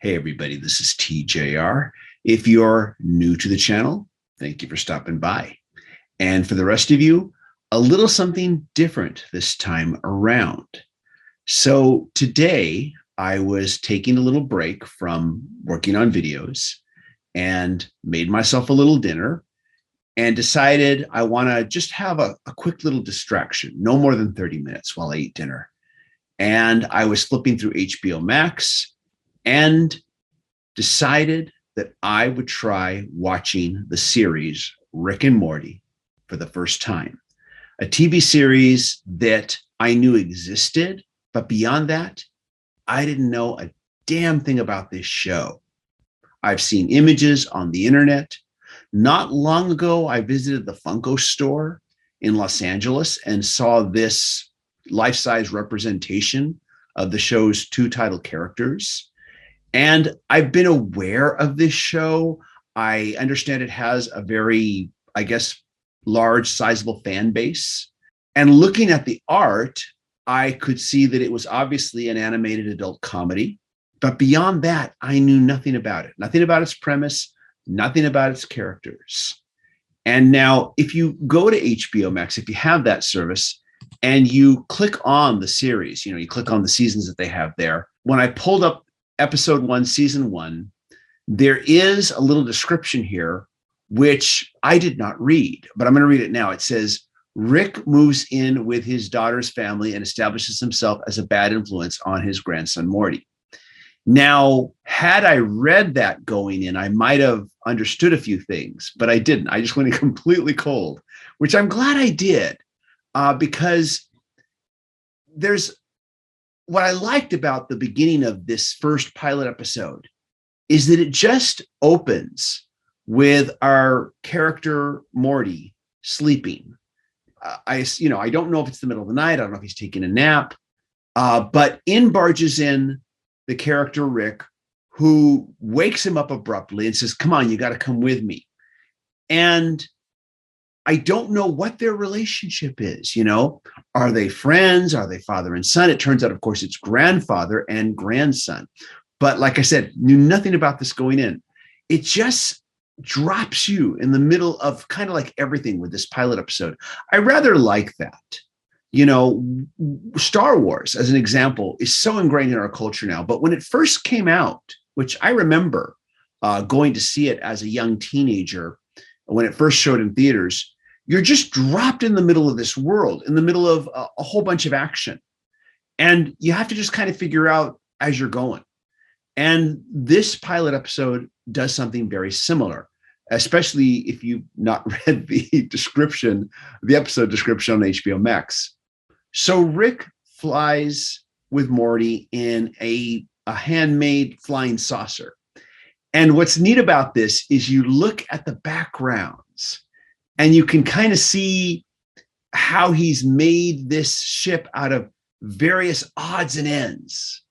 Hey, everybody, this is TJR. If you're new to the channel, thank you for stopping by. And for the rest of you, a little something different this time around. So today, I was taking a little break from working on videos and made myself a little dinner and decided I want to just have a quick little distraction, no more than 30 minutes while I eat dinner. And I was flipping through HBO Max and decided that I would try watching the series Rick and Morty for the first time. A TV series that I knew existed, but beyond that, I didn't know a damn thing about this show. I've seen images on the internet. Not long ago, I visited the Funko store in Los Angeles and saw this life-size representation of the show's two title characters. And I've been aware of this show. I understand it has a very, large, sizable fan base. And looking at the art, I could see that it was obviously an animated adult comedy. But beyond that, I knew nothing about it, nothing about its premise, nothing about its characters. And now, if you go to HBO Max, if you have that service, and you click on the series, you click on the seasons that they have there. When I pulled up episode 1, season 1, there is a little description here, which I did not read, but I'm going to read it now. It says, Rick moves in with his daughter's family and establishes himself as a bad influence on his grandson, Morty. Now, had I read that going in, I might have understood a few things, but I didn't. I just went in completely cold, which I'm glad I did, because there's what I liked about the beginning of this first pilot episode is that it just opens with our character Morty sleeping. I don't know if it's the middle of the night. I don't know if he's taking a nap, but in barges in the character Rick, who wakes him up abruptly and says, "Come on, you got to come with me." And I don't know what their relationship is. Are they friends? Are they father and son? It turns out, of course, it's grandfather and grandson. But like I said, knew nothing about this going in. It just drops you in the middle of kind of like everything with this pilot episode. I rather like that. Star Wars, as an example, is so ingrained in our culture now. But when it first came out, which I remember going to see it as a young teenager, when it first showed in theaters, you're just dropped in the middle of this world, in the middle of a whole bunch of action. And you have to just kind of figure out as you're going. And this pilot episode does something very similar, especially if you've not read the episode description on HBO Max. So Rick flies with Morty in a handmade flying saucer. And what's neat about this is you look at the backgrounds and you can kind of see how he's made this ship out of various odds and ends.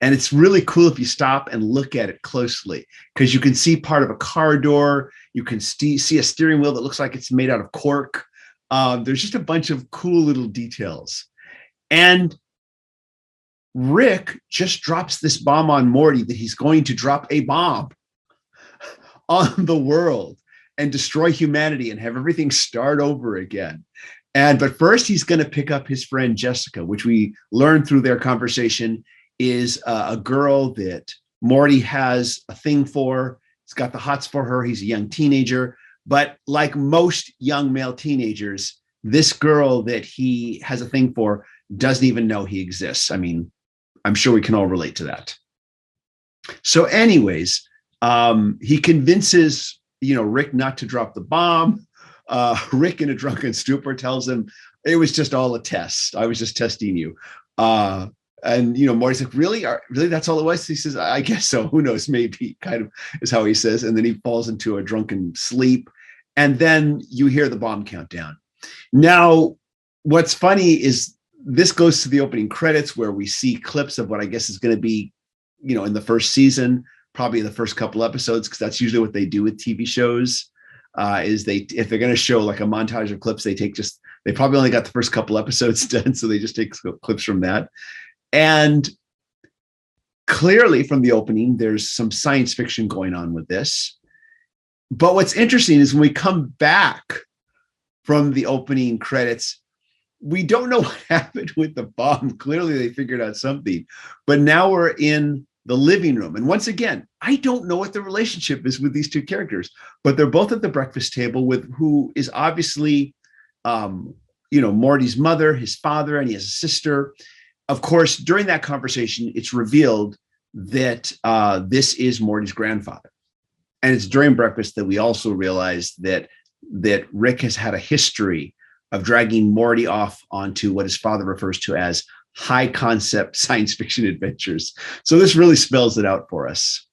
And it's really cool if you stop and look at it closely, because you can see part of a car door. You can see a steering wheel that looks like it's made out of cork. There's just a bunch of cool little details. And Rick just drops this bomb on Morty that he's going to drop a bomb on the world and destroy humanity and have everything start over again. But first, he's going to pick up his friend Jessica, which we learned through their conversation is a girl that Morty has a thing for. He's got the hots for her. He's a young teenager. But like most young male teenagers, this girl that he has a thing for doesn't even know he exists. I mean, I'm sure we can all relate to that. So anyways, he convinces Rick not to drop the bomb. Rick, in a drunken stupor, tells him it was just all a test. I was just testing you. And Morty's like, really? Really? That's all it was? He says, I guess so. Who knows? Maybe, kind of is how he says. And then he falls into a drunken sleep. And then you hear the bomb countdown. Now, what's funny is this goes to the opening credits, where we see clips of what I guess is going to be, in the first season, probably the first couple episodes, because that's usually what they do with TV shows. If they're going to show like a montage of clips, they probably only got the first couple episodes done, so they just take clips from that. And Clearly, from the opening, there's some science fiction going on with this. But what's interesting is when we come back from the opening credits, we don't know what happened with the bomb. Clearly, they figured out something. But now we're in the living room. And once again, I don't know what the relationship is with these two characters, but they're both at the breakfast table with who is obviously, Morty's mother, his father, and he has a sister. Of course, during that conversation, it's revealed that this is Morty's grandfather. And it's during breakfast that we also realize that Rick has had a history of dragging Morty off onto what his father refers to as high concept science fiction adventures. So this really spells it out for us.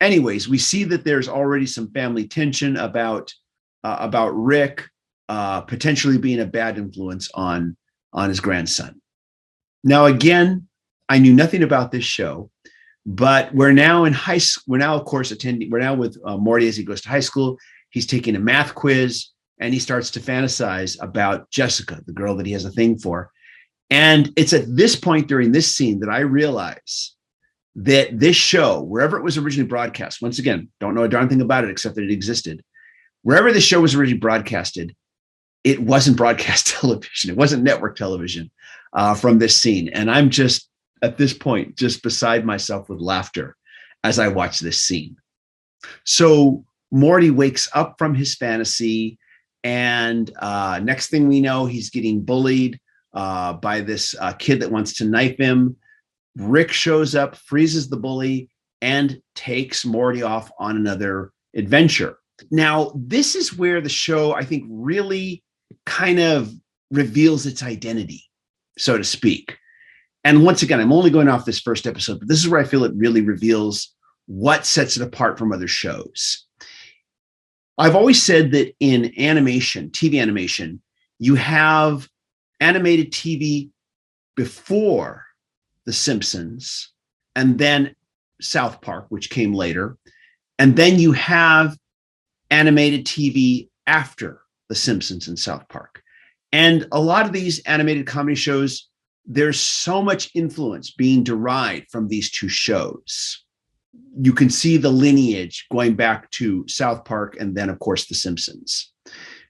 Anyways, we see that there's already some family tension about Rick potentially being a bad influence on his grandson. Now, again, I knew nothing about this show, but we're now in high school. We're now, of course, we're now with Morty as he goes to high school. He's taking a math quiz and he starts to fantasize about Jessica, the girl that he has a thing for. And it's at this point during this scene that I realize that this show, wherever it was originally broadcast, once again, don't know a darn thing about it except that it existed. Wherever this show was originally broadcasted, it wasn't broadcast television. It wasn't network television from this scene. And I'm just, at this point, just beside myself with laughter as I watch this scene. So Morty wakes up from his fantasy, and next thing we know, he's getting bullied by this kid that wants to knife him. Rick shows up, freezes the bully, and takes Morty off on another adventure. Now, this is where the show, I think, really kind of reveals its identity, so to speak. And once again, I'm only going off this first episode, but this is where I feel it really reveals what sets it apart from other shows. I've always said that in animation, TV animation, you have animated TV before The Simpsons, and then South Park, which came later. And then you have animated TV after The Simpsons and South Park. And a lot of these animated comedy shows, there's so much influence being derived from these two shows. You can see the lineage going back to South Park and then, of course, The Simpsons.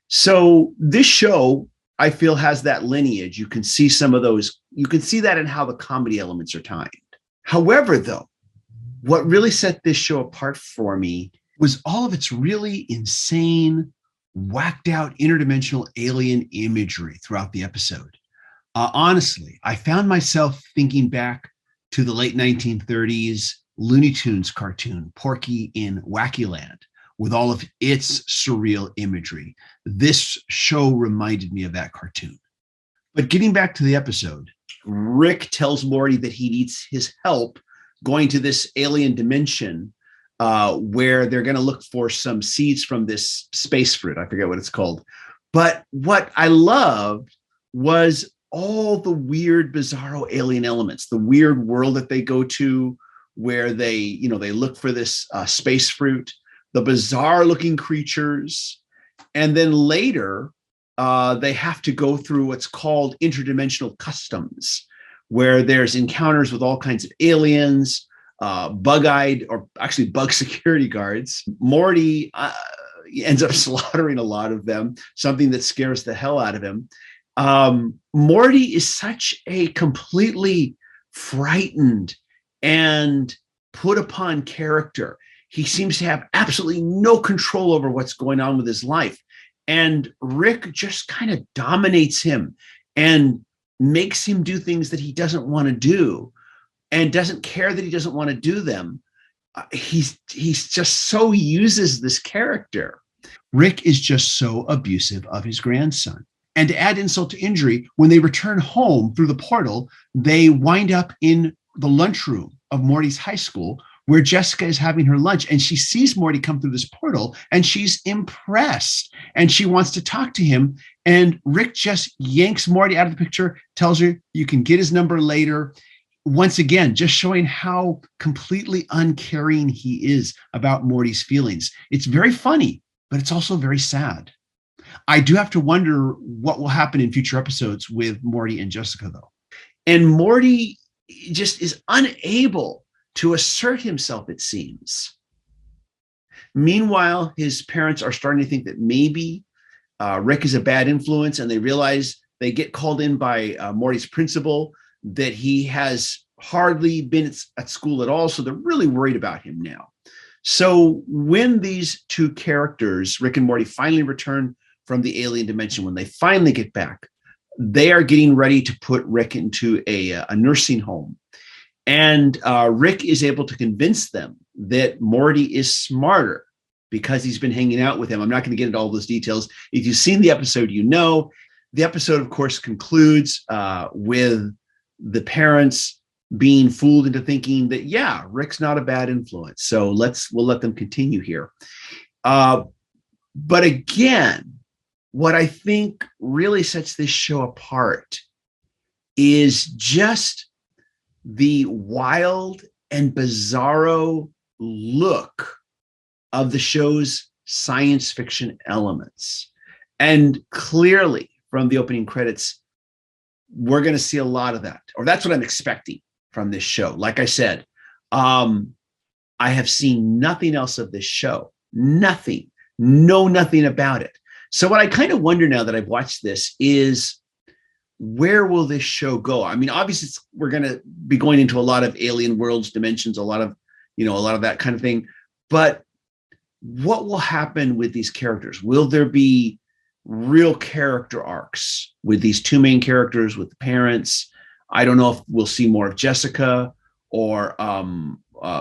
So this show, I feel, has that lineage. You can see some of those. You can see that in how the comedy elements are timed. However, though, what really set this show apart for me was all of its really insane, whacked out interdimensional alien imagery throughout the episode. Honestly, I found myself thinking back to the late 1930s Looney Tunes cartoon, Porky in Wacky Land, with all of its surreal imagery. This show reminded me of that cartoon. But getting back to the episode, Rick tells Morty that he needs his help going to this alien dimension where they're going to look for some seeds from this space fruit. I forget what it's called. But what I loved was all the weird, bizarro alien elements, the weird world that they go to where they look for this space fruit, the bizarre looking creatures. And then later, they have to go through what's called interdimensional customs, where there's encounters with all kinds of aliens, bug-eyed, or actually bug security guards. Morty ends up slaughtering a lot of them, something that scares the hell out of him. Morty is such a completely frightened and put upon character. He seems to have absolutely no control over what's going on with his life. And Rick just kind of dominates him and makes him do things that he doesn't want to do and doesn't care that he doesn't want to do them. He's just so uses this character. Rick is just so abusive of his grandson. And to add insult to injury, when they return home through the portal, they wind up in the lunchroom of Morty's high school, where Jessica is having her lunch, and she sees Morty come through this portal, and she's impressed, and she wants to talk to him. And Rick just yanks Morty out of the picture, tells her you can get his number later. Once again, just showing how completely uncaring he is about Morty's feelings. It's very funny, but it's also very sad. I do have to wonder what will happen in future episodes with Morty and Jessica, though. And Morty just is unable to assert himself, it seems. Meanwhile, his parents are starting to think that maybe Rick is a bad influence, and they realize they get called in by Morty's principal that he has hardly been at school at all. So they're really worried about him now. So when these two characters, Rick and Morty, finally return from the alien dimension, when they finally get back, they are getting ready to put Rick into a nursing home. And Rick is able to convince them that Morty is smarter because he's been hanging out with him. I'm not going to get into all those details. If you've seen the episode, you know. The episode, of course, concludes with the parents being fooled into thinking that, yeah, Rick's not a bad influence. So we'll let them continue here. But again, what I think really sets this show apart is just the wild and bizarro look of the show's science fiction elements. And clearly, from the opening credits, we're going to see a lot of that, or that's what I'm expecting from this show. Like I said, I have seen nothing else of this show, nothing, know nothing about it. So what I kind of wonder now that I've watched this is, where will this show go? I mean, obviously we're going to be going into a lot of alien worlds, dimensions, a lot of that kind of thing. But what will happen with these characters? Will there be real character arcs with these two main characters, with the parents? I don't know if we'll see more of Jessica or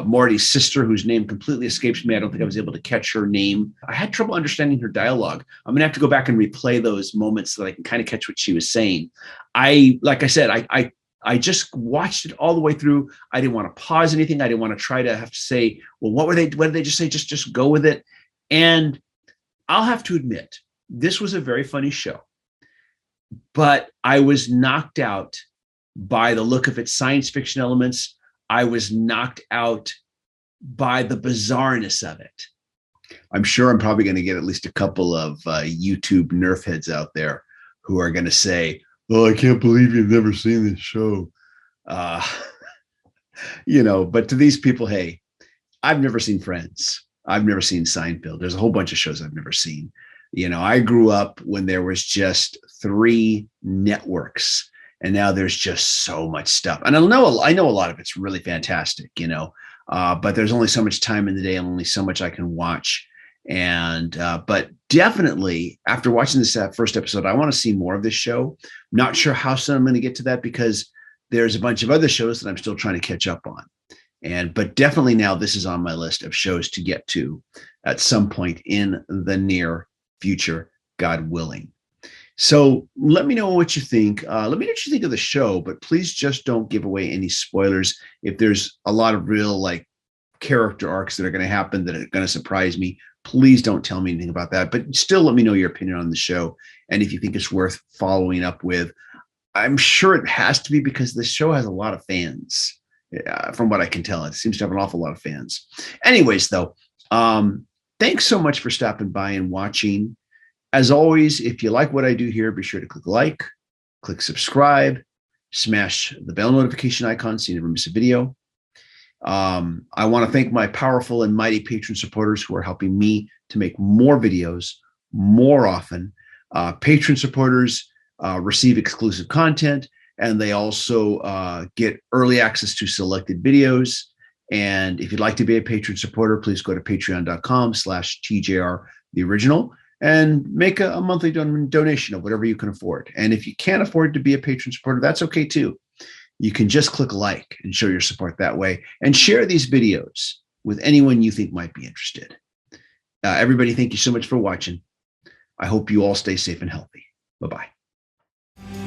Morty's sister, whose name completely escapes me. I don't think I was able to catch her name. I had trouble understanding her dialogue. I'm going to have to go back and replay those moments so that I can kind of catch what she was saying. Like I said, I just watched it all the way through. I didn't want to pause anything. I didn't want to try to have to say, well, what did they just say? Just go with it. And I'll have to admit, this was a very funny show, but I was knocked out by the look of its science fiction elements. I was knocked out by the bizarreness of it. I'm sure I'm probably going to get at least a couple of YouTube nerf heads out there who are going to say, "Oh, I can't believe you've never seen this show." But to these people, hey, I've never seen Friends. I've never seen Seinfeld. There's a whole bunch of shows I've never seen. I grew up when there was just 3 networks, and now there's just so much stuff. And I know a lot of it's really fantastic, but there's only so much time in the day and only so much I can watch. And but definitely after watching this first episode, I want to see more of this show. Not sure how soon I'm going to get to that, because there's a bunch of other shows that I'm still trying to catch up on. But definitely now this is on my list of shows to get to at some point in the near future, God willing. So let me know what you think. Let me know what you think of the show, but please just don't give away any spoilers. If there's a lot of real character arcs that are going to happen that are going to surprise me, please don't tell me anything about that. But still let me know your opinion on the show. And if you think it's worth following up with. I'm sure it has to be, because this show has a lot of fans. From what I can tell, it seems to have an awful lot of fans. Anyways, though, thanks so much for stopping by and watching. As always, if you like what I do here, be sure to click like, click subscribe, smash the bell notification icon so you never miss a video. I want to thank my powerful and mighty patron supporters who are helping me to make more videos more often. Patron supporters receive exclusive content, and they also get early access to selected videos. And if you'd like to be a patron supporter, please go to patreon.com/TJR the original and make a monthly donation of whatever you can afford. And if you can't afford to be a patron supporter, that's okay too. You can just click like and show your support that way, and share these videos with anyone you think might be interested. Everybody, thank you so much for watching. I hope you all stay safe and healthy. Bye-bye.